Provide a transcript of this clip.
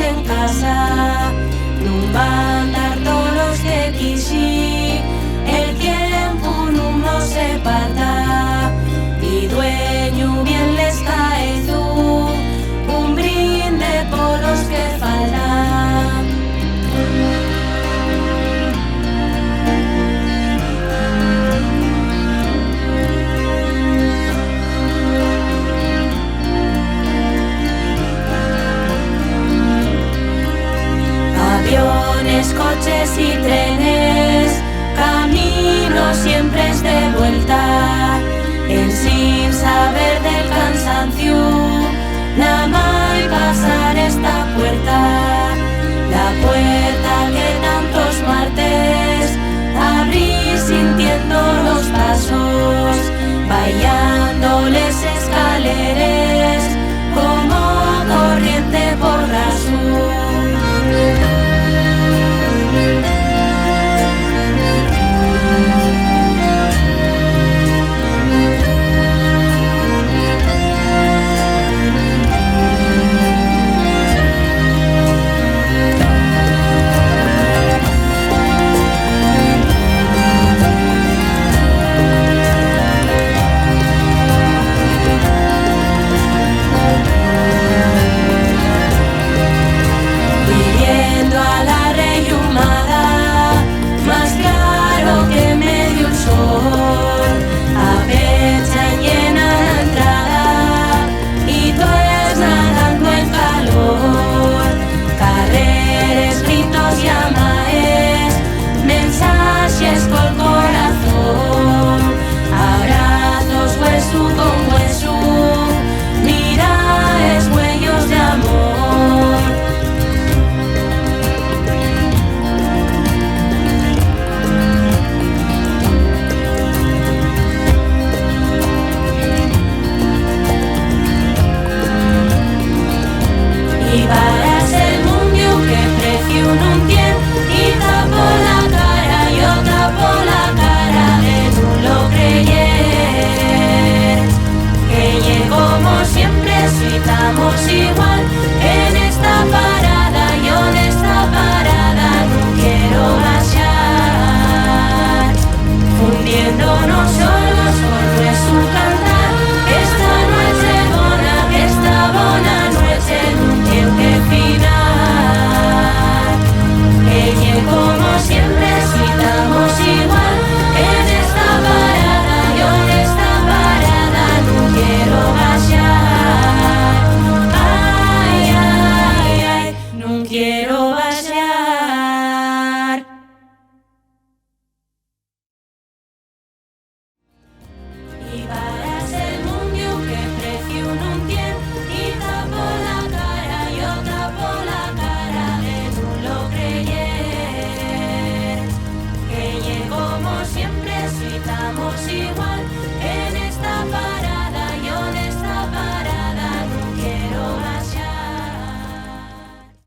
en casa, nun van dar todos que quixi, el tiempo nun no se parta, y dueño bien les caezu, un brinde por los que faltan. Aviones, coches y trenes, camino siempre es de vuelta, en sin saber del cansancio, nada más pasar esta puerta, la puerta que tantos martes abrí sintiendo los pasos, vallándoles escaleres como corriente por las